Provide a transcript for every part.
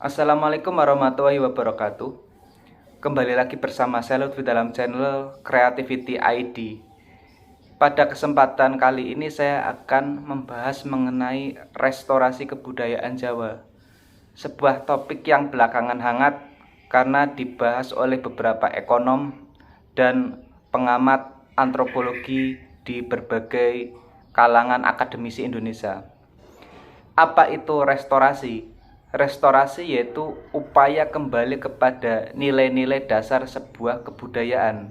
Assalamualaikum warahmatullahi wabarakatuh. Kembali lagi bersama saya Lutfi dalam channel Creativity ID. Pada kesempatan kali ini saya akan membahas mengenai restorasi kebudayaan Jawa. Sebuah topik yang belakangan hangat karena dibahas oleh beberapa ekonom dan pengamat antropologi di berbagai kalangan akademisi Indonesia. Apa itu restorasi? Restorasi yaitu upaya kembali kepada nilai-nilai dasar sebuah kebudayaan.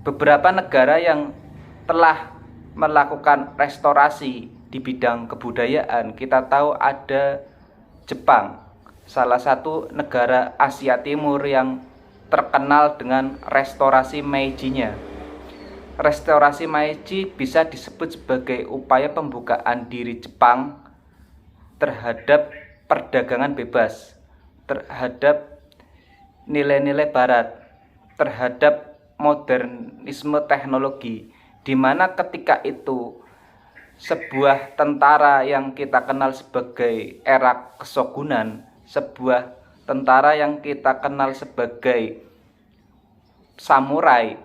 Beberapa negara yang telah melakukan restorasi di bidang kebudayaan, kita tahu ada Jepang, salah satu negara Asia Timur yang terkenal dengan restorasi Meiji-nya. Restorasi Meiji bisa disebut sebagai upaya pembukaan diri Jepang terhadap perdagangan bebas, terhadap nilai-nilai barat, terhadap modernisme teknologi, di mana ketika itu sebuah tentara yang kita kenal sebagai era kesogunan, sebuah tentara yang kita kenal sebagai samurai,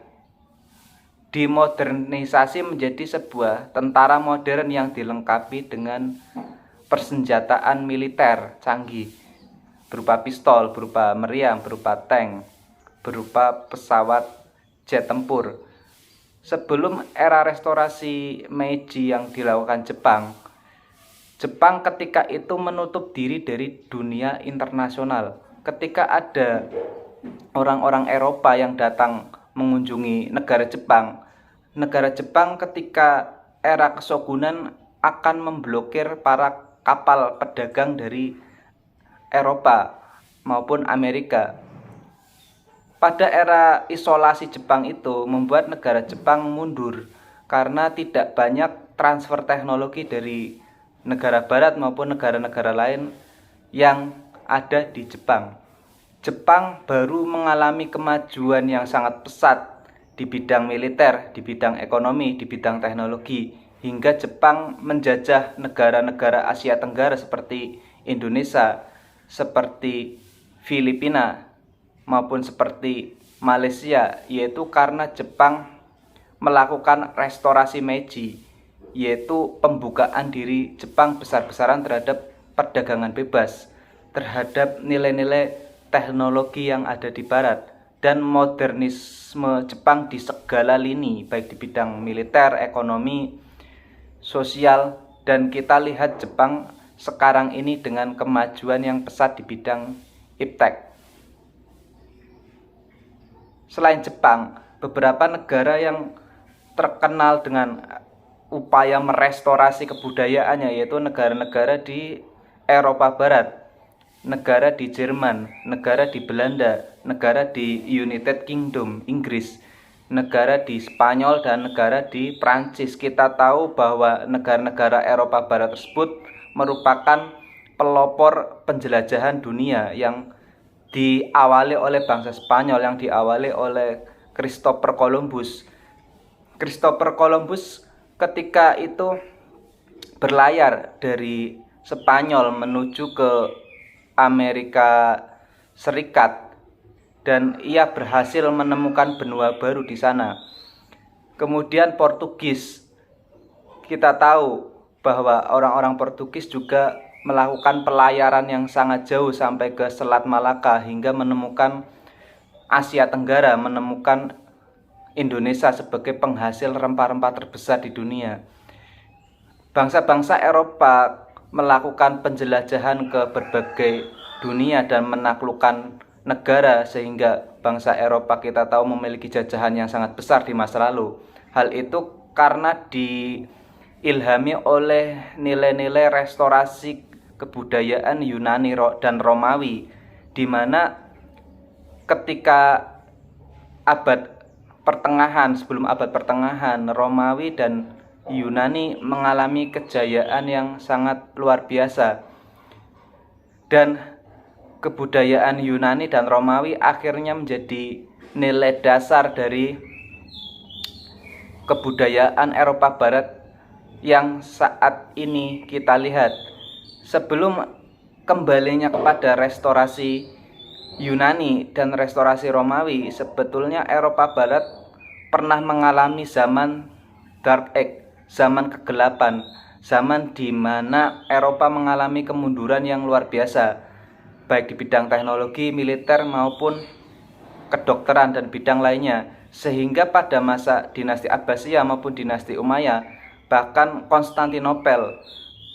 dimodernisasi menjadi sebuah tentara modern yang dilengkapi dengan persenjataan militer canggih berupa pistol, berupa meriam, berupa tank, berupa pesawat jet tempur. Sebelum era restorasi Meiji yang dilakukan Jepang ketika itu menutup diri dari dunia internasional. Ketika ada orang-orang Eropa yang datang mengunjungi negara Jepang ketika era kesogunan akan memblokir para kapal pedagang dari Eropa maupun Amerika. Pada era isolasi Jepang itu membuat negara Jepang mundur karena tidak banyak transfer teknologi dari negara barat maupun negara-negara lain yang ada di Jepang. Jepang baru mengalami kemajuan yang sangat pesat di bidang militer, di bidang ekonomi, di bidang teknologi, hingga Jepang menjajah negara-negara Asia Tenggara seperti Indonesia, seperti Filipina, maupun seperti Malaysia, yaitu karena Jepang melakukan restorasi Meiji, yaitu pembukaan diri Jepang besar-besaran terhadap perdagangan bebas, terhadap nilai-nilai teknologi yang ada di barat, dan modernisme Jepang di segala lini, baik di bidang militer, ekonomi, sosial, dan kita lihat Jepang sekarang ini dengan kemajuan yang pesat di bidang iptek. Selain Jepang, beberapa negara yang terkenal dengan upaya merestorasi kebudayaannya yaitu negara-negara di Eropa Barat, negara di Jerman, negara di Belanda, negara di United Kingdom, Inggris, negara di Spanyol, dan negara di Prancis. Kita tahu bahwa negara-negara Eropa Barat tersebut merupakan pelopor penjelajahan dunia yang diawali oleh bangsa Spanyol, yang diawali oleh Christopher Columbus. Christopher Columbus ketika itu berlayar dari Spanyol menuju ke Amerika Serikat, dan ia berhasil menemukan benua baru di sana. Kemudian Portugis, kita tahu bahwa orang-orang Portugis juga melakukan pelayaran yang sangat jauh sampai ke Selat Malaka hingga menemukan Asia Tenggara, menemukan Indonesia sebagai penghasil rempah-rempah terbesar di dunia. Bangsa-bangsa Eropa melakukan penjelajahan ke berbagai dunia dan menaklukkan negara, sehingga bangsa Eropa kita tahu memiliki jajahan yang sangat besar di masa lalu. Hal itu karena diilhami oleh nilai-nilai restorasi kebudayaan Yunani dan Romawi, di mana ketika sebelum abad pertengahan, Romawi dan Yunani mengalami kejayaan yang sangat luar biasa, dan kebudayaan Yunani dan Romawi akhirnya menjadi nilai dasar dari kebudayaan Eropa Barat yang saat ini kita lihat. Sebelum kembalinya kepada restorasi Yunani dan restorasi Romawi, sebetulnya Eropa Barat pernah mengalami zaman Dark Age, zaman kegelapan, zaman di mana Eropa mengalami kemunduran yang luar biasa, baik di bidang teknologi, militer maupun kedokteran dan bidang lainnya. Sehingga pada masa dinasti Abbasiyah maupun dinasti Umayyah, bahkan Konstantinopel,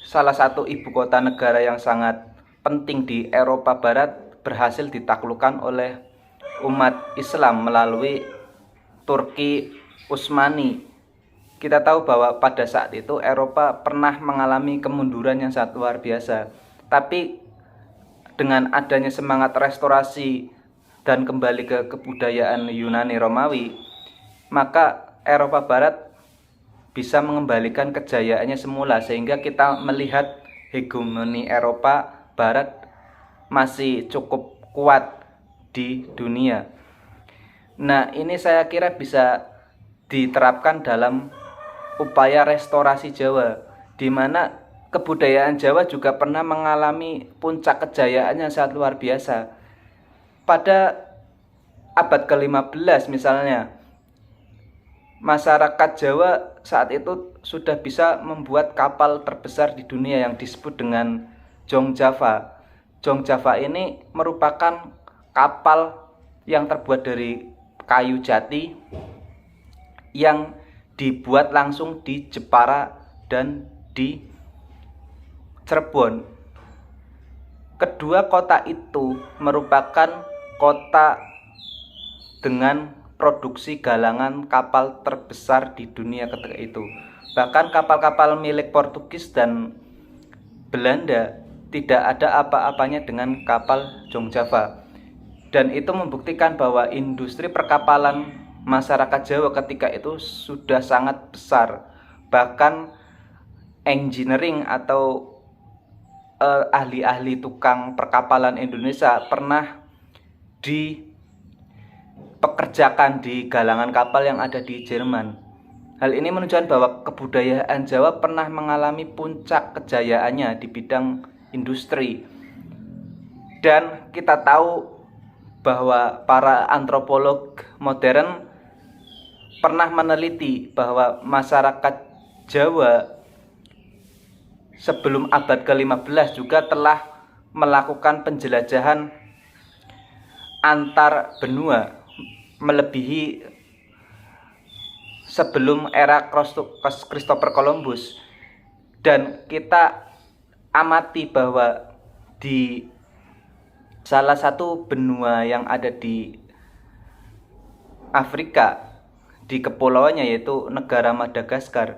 salah satu ibu kota negara yang sangat penting di Eropa Barat, berhasil ditaklukkan oleh umat Islam melalui Turki Utsmani. Kita tahu bahwa pada saat itu Eropa pernah mengalami kemunduran yang sangat luar biasa. Tapi dengan adanya semangat restorasi dan kembali ke kebudayaan Yunani Romawi, maka Eropa Barat bisa mengembalikan kejayaannya semula, sehingga kita melihat hegemoni Eropa Barat masih cukup kuat di dunia. Nah, ini saya kira bisa diterapkan dalam upaya restorasi Jawa, di mana kebudayaan Jawa juga pernah mengalami puncak kejayaannya sangat luar biasa. Pada abad ke-15 misalnya, masyarakat Jawa saat itu sudah bisa membuat kapal terbesar di dunia yang disebut dengan Jong Java. Jong Java ini merupakan kapal yang terbuat dari kayu jati yang dibuat langsung di Jepara dan di Cirebon. Kedua kota itu merupakan kota dengan produksi galangan kapal terbesar di dunia ketika itu. Bahkan kapal-kapal milik Portugis dan Belanda tidak ada apa-apanya dengan kapal Jong Java. Dan itu membuktikan bahwa industri perkapalan masyarakat Jawa ketika itu sudah sangat besar. Bahkan engineering atau ahli-ahli tukang perkapalan Indonesia pernah dipekerjakan di galangan kapal yang ada di Jerman. Hal ini menunjukkan bahwa kebudayaan Jawa pernah mengalami puncak kejayaannya di bidang industri. Dan kita tahu bahwa para antropolog modern pernah meneliti bahwa masyarakat Jawa sebelum abad ke-15 juga telah melakukan penjelajahan antar benua melebihi sebelum era Christopher Columbus. Dan kita amati bahwa di salah satu benua yang ada di Afrika, di kepulauannya yaitu negara Madagaskar,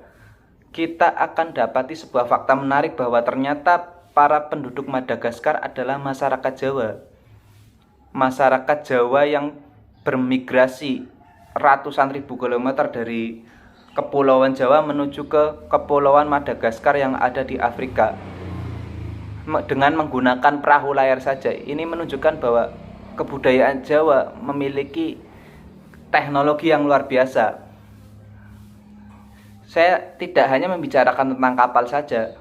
kita akan dapati sebuah fakta menarik bahwa ternyata para penduduk Madagaskar adalah masyarakat Jawa. Masyarakat Jawa yang bermigrasi ratusan ribu kilometer dari kepulauan Jawa menuju ke kepulauan Madagaskar yang ada di Afrika dengan menggunakan perahu layar saja. Ini menunjukkan bahwa kebudayaan Jawa memiliki teknologi yang luar biasa. Saya tidak hanya membicarakan tentang kapal saja,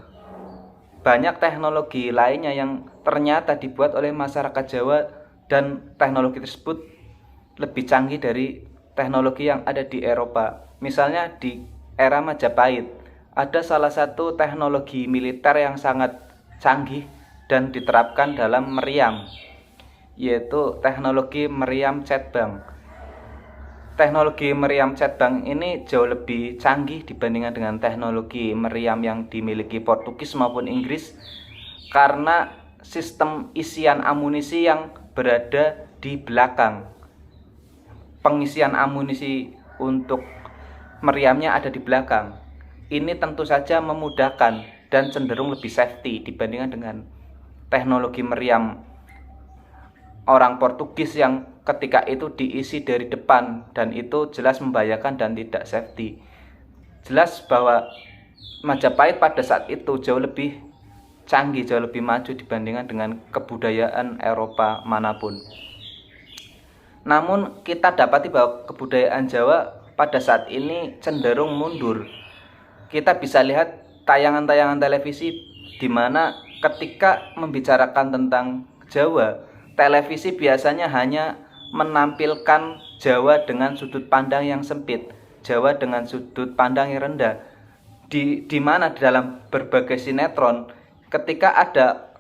banyak teknologi lainnya yang ternyata dibuat oleh masyarakat Jawa, dan teknologi tersebut lebih canggih dari teknologi yang ada di Eropa. Misalnya di era Majapahit, ada salah satu teknologi militer yang sangat canggih dan diterapkan dalam meriam, yaitu teknologi meriam cetbang. Teknologi meriam cetbang ini jauh lebih canggih dibandingkan dengan teknologi meriam yang dimiliki Portugis maupun Inggris, karena sistem isian amunisi yang berada di belakang. Pengisian amunisi untuk meriamnya ada di belakang. Ini tentu saja memudahkan dan cenderung lebih safety dibandingkan dengan teknologi meriam orang Portugis yang ketika itu diisi dari depan, dan itu jelas membahayakan dan tidak safety. Jelas bahwa Majapahit pada saat itu jauh lebih canggih, jauh lebih maju dibandingkan dengan kebudayaan Eropa manapun. Namun kita dapati bahwa kebudayaan Jawa pada saat ini cenderung mundur. Kita bisa lihat tayangan-tayangan televisi di mana ketika membicarakan tentang Jawa, televisi biasanya hanya menampilkan Jawa dengan sudut pandang yang sempit, Jawa dengan sudut pandang yang rendah. Di mana dalam berbagai sinetron, ketika ada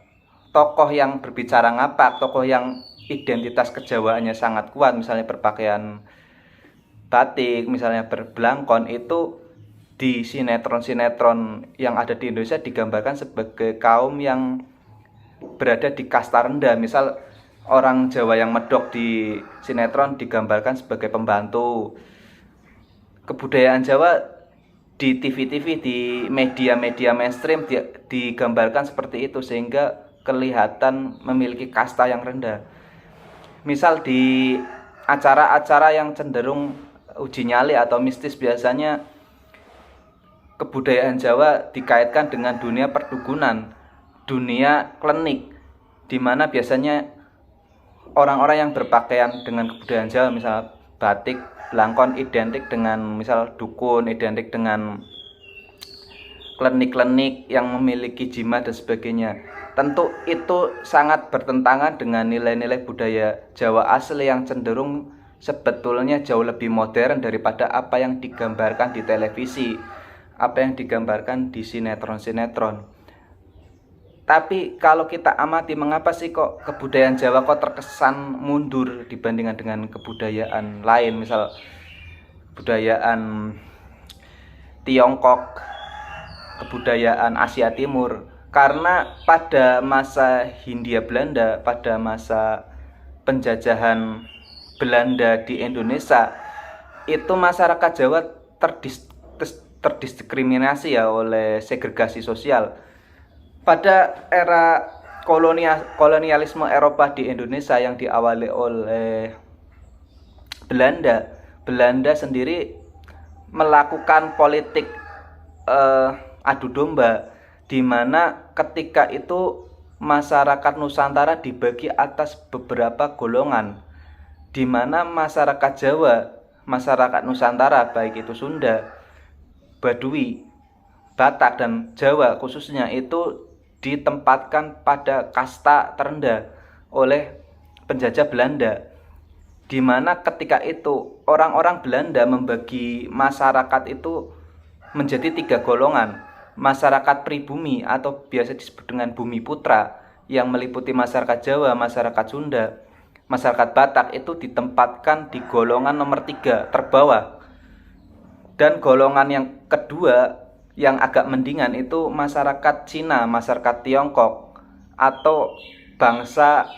tokoh yang berbicara ngapak, tokoh yang identitas kejawaannya sangat kuat, misalnya berpakaian batik, misalnya berbelangkon, itu di sinetron-sinetron yang ada di Indonesia digambarkan sebagai kaum yang berada di kasta rendah. Misal orang Jawa yang medok di sinetron digambarkan sebagai pembantu. Kebudayaan Jawa di TV-TV, di media-media mainstream digambarkan seperti itu, sehingga kelihatan memiliki kasta yang rendah. Misal di acara-acara yang cenderung uji nyali atau mistis, biasanya kebudayaan Jawa dikaitkan dengan dunia perdukunan, dunia klinik, di mana biasanya orang-orang yang berpakaian dengan kebudayaan Jawa, misal batik, belangkon, identik dengan misal dukun, identik dengan klinik-klinik yang memiliki jimat dan sebagainya. Tentu itu sangat bertentangan dengan nilai-nilai budaya Jawa asli yang cenderung sebetulnya jauh lebih modern daripada apa yang digambarkan di televisi, apa yang digambarkan di sinetron-sinetron. Tapi kalau kita amati, mengapa sih kok kebudayaan Jawa kok terkesan mundur dibandingkan dengan kebudayaan lain, misal kebudayaan Tiongkok, kebudayaan Asia Timur? Karena pada masa Hindia Belanda, pada masa penjajahan Belanda di Indonesia, itu masyarakat Jawa terdiskriminasi ya oleh segregasi sosial. Pada era kolonialisme Eropa di Indonesia yang diawali oleh Belanda sendiri melakukan politik adu domba, di mana ketika itu masyarakat Nusantara dibagi atas beberapa golongan, di mana masyarakat Jawa, masyarakat Nusantara baik itu Sunda, Baduy, Batak, dan Jawa khususnya itu ditempatkan pada kasta terendah oleh penjajah Belanda, di mana ketika itu orang-orang Belanda membagi masyarakat itu menjadi 3 golongan. Masyarakat pribumi atau biasa disebut dengan bumi putra, yang meliputi masyarakat Jawa, masyarakat Sunda, masyarakat Batak, itu ditempatkan di golongan nomor 3 terbawah. Dan golongan yang kedua yang agak mendingan itu masyarakat Cina, masyarakat Tiongkok, atau bangsa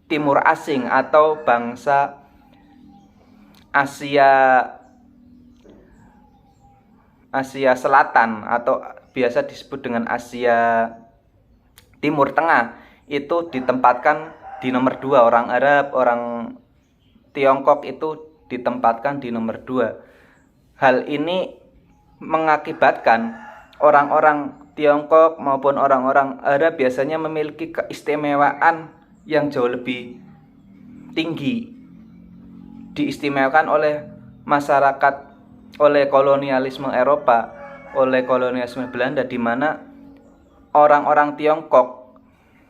timur asing atau bangsa Asia Selatan atau biasa disebut dengan Asia Timur Tengah, itu ditempatkan di nomor 2. Orang Arab, orang Tiongkok itu ditempatkan di nomor 2. Hal ini mengakibatkan orang-orang Tiongkok maupun orang-orang Arab biasanya memiliki keistimewaan yang jauh lebih tinggi, diistimewakan oleh masyarakat, oleh kolonialisme Eropa, oleh kolonialisme Belanda, di mana orang-orang Tiongkok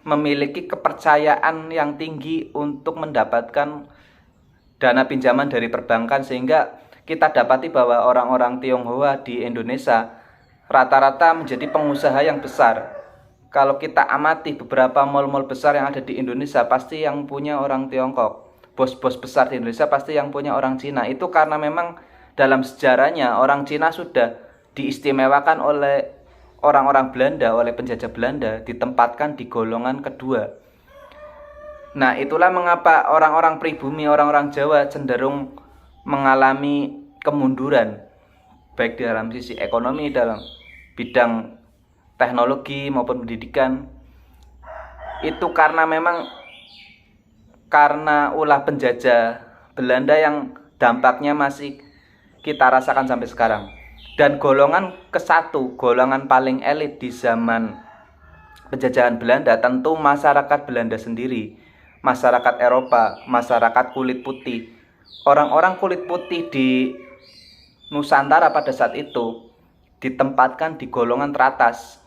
memiliki kepercayaan yang tinggi untuk mendapatkan dana pinjaman dari perbankan, sehingga kita dapati bahwa orang-orang Tionghoa di Indonesia rata-rata menjadi pengusaha yang besar. Kalau kita amati beberapa mal-mal besar yang ada di Indonesia, pasti yang punya orang Tiongkok. Bos-bos besar di Indonesia pasti yang punya orang Cina. Itu karena memang dalam sejarahnya orang Cina sudah diistimewakan oleh orang-orang Belanda, oleh penjajah Belanda, ditempatkan di golongan kedua. Nah, itulah mengapa orang-orang pribumi, orang-orang Jawa cenderung mengalami kemunduran, baik dalam sisi ekonomi, dalam bidang teknologi maupun pendidikan. Itu karena memang karena ulah penjajah Belanda yang dampaknya masih kita rasakan sampai sekarang. Dan golongan ke-1, golongan paling elit di zaman penjajahan Belanda, tentu masyarakat Belanda sendiri, masyarakat Eropa, masyarakat kulit putih. Orang-orang kulit putih di Nusantara pada saat itu ditempatkan di golongan teratas.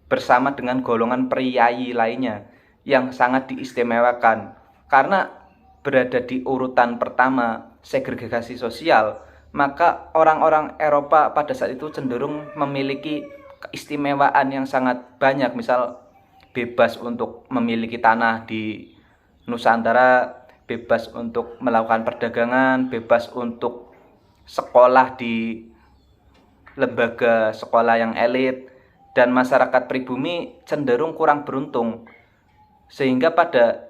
bersama dengan golongan priyayi lainnya yang sangat diistimewakan. Karena berada di urutan pertama segregasi sosial, maka orang-orang Eropa pada saat itu cenderung memiliki keistimewaan yang sangat banyak. Misal bebas untuk memiliki tanah di Nusantara, bebas untuk melakukan perdagangan, bebas untuk sekolah di lembaga sekolah yang elit, dan masyarakat pribumi cenderung kurang beruntung. Sehingga pada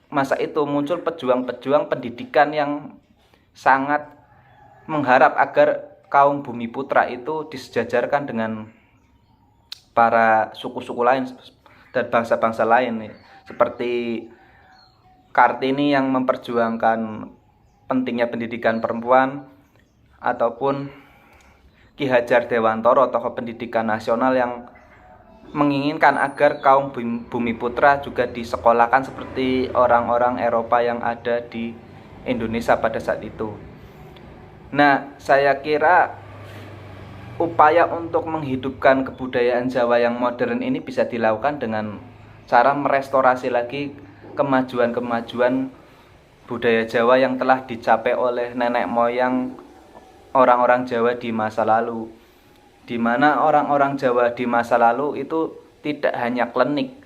masa itu muncul pejuang-pejuang pendidikan yang sangat mengharap agar kaum bumi putra itu disejajarkan dengan para suku-suku lain dan bangsa-bangsa lain, seperti Kartini yang memperjuangkan pentingnya pendidikan perempuan, ataupun Ki Hajar Dewantoro, tokoh pendidikan nasional yang menginginkan agar kaum bumi putra juga disekolahkan seperti orang-orang Eropa yang ada di Indonesia pada saat itu. Nah, saya kira upaya untuk menghidupkan kebudayaan Jawa yang modern ini bisa dilakukan dengan cara merestorasi lagi kemajuan-kemajuan budaya Jawa yang telah dicapai oleh nenek moyang orang-orang Jawa di masa lalu, di mana orang-orang Jawa di masa lalu itu tidak hanya klinik,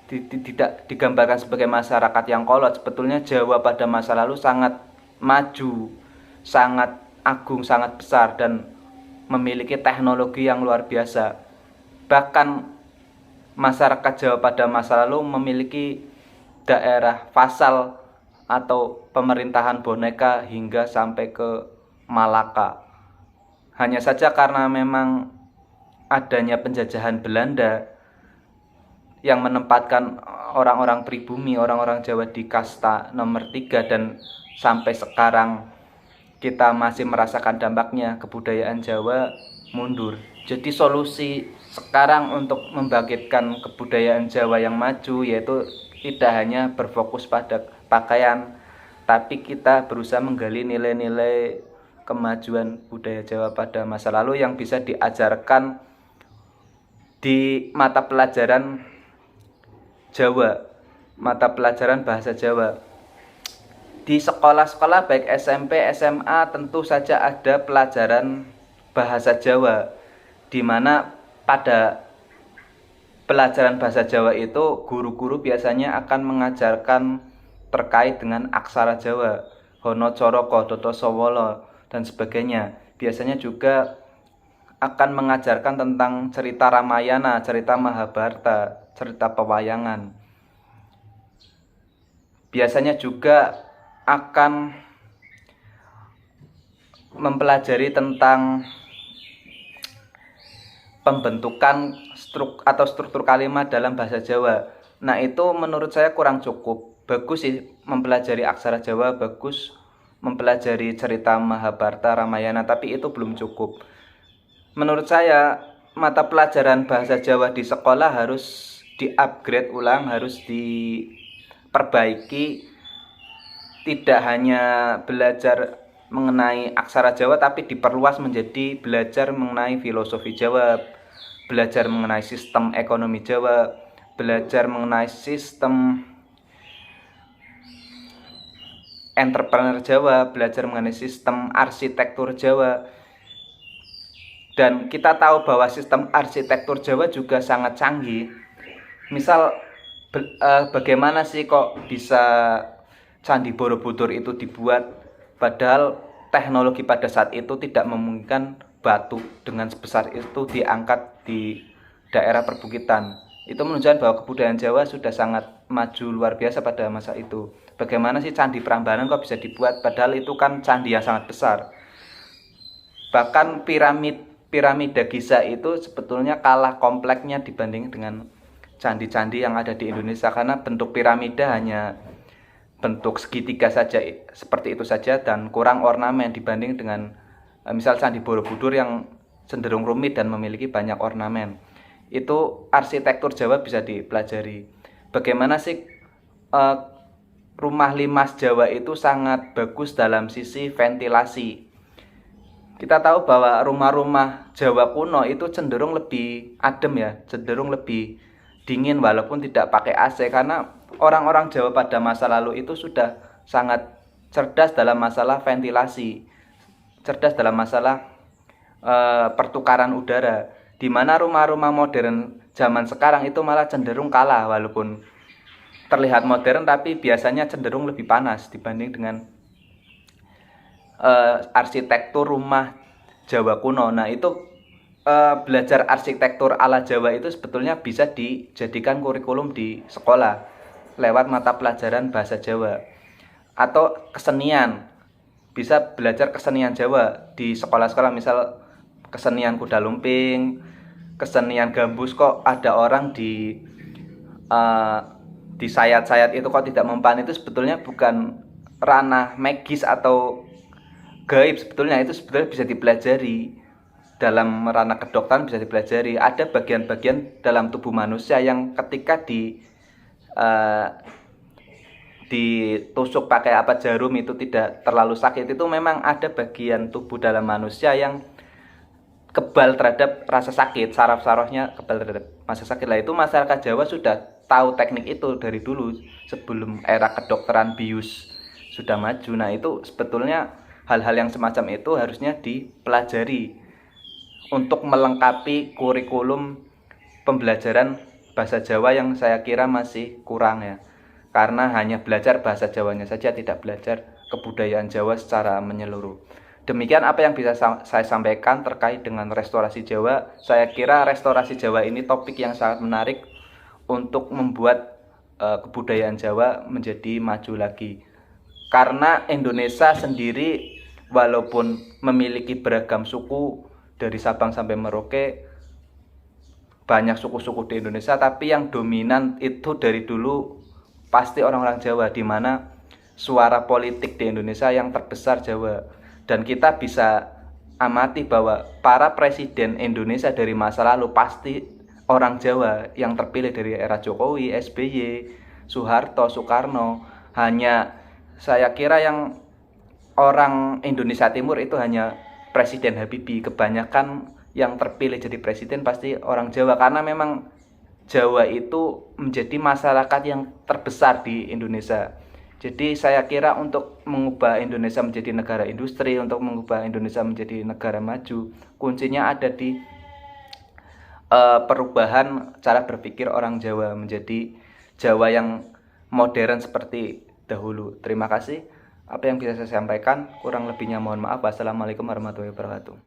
tidak digambarkan sebagai masyarakat yang kolot. Sebetulnya Jawa pada masa lalu sangat maju, sangat agung, sangat besar, dan memiliki teknologi yang luar biasa. Bahkan masyarakat Jawa pada masa lalu memiliki daerah vasal atau pemerintahan boneka hingga sampai ke Malaka. Hanya saja karena memang adanya penjajahan Belanda yang menempatkan orang-orang pribumi, orang-orang Jawa di kasta nomor 3, dan sampai sekarang kita masih merasakan dampaknya, kebudayaan Jawa mundur. Jadi solusi sekarang untuk membangkitkan kebudayaan Jawa yang maju yaitu tidak hanya berfokus pada pakaian, tapi kita berusaha menggali nilai-nilai kemajuan budaya Jawa pada masa lalu yang bisa diajarkan di mata pelajaran Jawa, mata pelajaran bahasa Jawa. Di sekolah-sekolah baik SMP, SMA tentu saja ada pelajaran bahasa Jawa, di mana pada pelajaran bahasa Jawa itu guru-guru biasanya akan mengajarkan terkait dengan aksara Jawa, Hono Coroko, Doto Sowolo, dan sebagainya. Biasanya juga akan mengajarkan tentang cerita Ramayana, cerita Mahabharata, cerita pewayangan. Biasanya juga akan mempelajari tentang pembentukan struktur kalimat dalam bahasa Jawa. Nah, itu menurut saya kurang cukup. Bagus sih mempelajari aksara Jawa, bagus mempelajari cerita Mahabharata, Ramayana, tapi itu belum cukup. Menurut saya mata pelajaran bahasa Jawa di sekolah harus di-upgrade ulang, harus diperbaiki. Tidak hanya belajar mengenai aksara Jawa, tapi diperluas menjadi belajar mengenai filosofi Jawa, belajar mengenai sistem ekonomi Jawa, belajar mengenai sistem entrepreneur Jawa, belajar mengenai sistem arsitektur Jawa. Dan kita tahu bahwa sistem arsitektur Jawa juga sangat canggih. Misal bagaimana sih kok bisa Candi Borobudur itu dibuat, padahal teknologi pada saat itu tidak memungkinkan batu dengan sebesar itu diangkat di daerah perbukitan. Itu menunjukkan bahwa kebudayaan Jawa sudah sangat maju luar biasa pada masa itu. Bagaimana sih Candi Prambanan kok bisa dibuat, padahal itu kan candi yang sangat besar. Bahkan piramida Giza itu sebetulnya kalah kompleksnya dibanding dengan candi-candi yang ada di Indonesia, karena bentuk piramida hanya bentuk segitiga saja, seperti itu saja, dan kurang ornamen dibanding dengan misal Candi Borobudur yang cenderung rumit dan memiliki banyak ornamen. Itu arsitektur Jawa bisa dipelajari. Bagaimana sih rumah limas Jawa itu sangat bagus dalam sisi ventilasi. Kita tahu bahwa rumah-rumah Jawa kuno itu cenderung lebih adem ya, cenderung lebih dingin walaupun tidak pakai AC, karena orang-orang Jawa pada masa lalu itu sudah sangat cerdas dalam masalah ventilasi, cerdas dalam masalah pertukaran udara, di mana rumah-rumah modern zaman sekarang itu malah cenderung kalah, walaupun terlihat modern tapi biasanya cenderung lebih panas dibanding dengan arsitektur rumah Jawa kuno. Nah itu belajar arsitektur ala Jawa itu sebetulnya bisa dijadikan kurikulum di sekolah lewat mata pelajaran bahasa Jawa atau kesenian. Bisa belajar kesenian Jawa di sekolah-sekolah, misal kesenian kuda lumping, kesenian gambus. Kok ada orang di sayat-sayat itu kok tidak mempan, itu sebetulnya bukan ranah magis atau gaib, sebetulnya itu sebetulnya bisa dipelajari dalam ranah kedokteran, bisa dipelajari. Ada bagian-bagian dalam tubuh manusia yang ketika ditusuk pakai jarum itu tidak terlalu sakit. Itu memang ada bagian tubuh dalam manusia yang kebal terhadap rasa sakit, saraf-sarafnya kebal terhadap rasa sakit. Lah itu masyarakat Jawa sudah tahu teknik itu dari dulu, sebelum era kedokteran bius sudah maju. Nah itu sebetulnya hal-hal yang semacam itu harusnya dipelajari untuk melengkapi kurikulum pembelajaran bahasa Jawa yang saya kira masih kurang ya, karena hanya belajar bahasa Jawanya saja, tidak belajar kebudayaan Jawa secara menyeluruh. Demikian apa yang bisa saya sampaikan terkait dengan restorasi Jawa. Saya kira restorasi Jawa ini topik yang sangat menarik untuk membuat kebudayaan Jawa menjadi maju lagi. Karena Indonesia sendiri walaupun memiliki beragam suku dari Sabang sampai Merauke, banyak suku-suku di Indonesia, tapi yang dominan itu dari dulu pasti orang-orang Jawa, di mana suara politik di Indonesia yang terbesar Jawa. Dan kita bisa amati bahwa para presiden Indonesia dari masa lalu pasti orang Jawa yang terpilih dari era Jokowi, SBY, Soeharto, Soekarno. Hanya saya kira yang orang Indonesia Timur itu hanya Presiden Habibie. Kebanyakan yang terpilih jadi presiden pasti orang Jawa, karena memang Jawa itu menjadi masyarakat yang terbesar di Indonesia. Jadi saya kira untuk mengubah Indonesia menjadi negara industri, untuk mengubah Indonesia menjadi negara maju, kuncinya ada di perubahan cara berpikir orang Jawa menjadi Jawa yang modern seperti dahulu. Terima kasih. Apa yang bisa saya sampaikan, kurang lebihnya mohon maaf. Wassalamualaikum warahmatullahi wabarakatuh.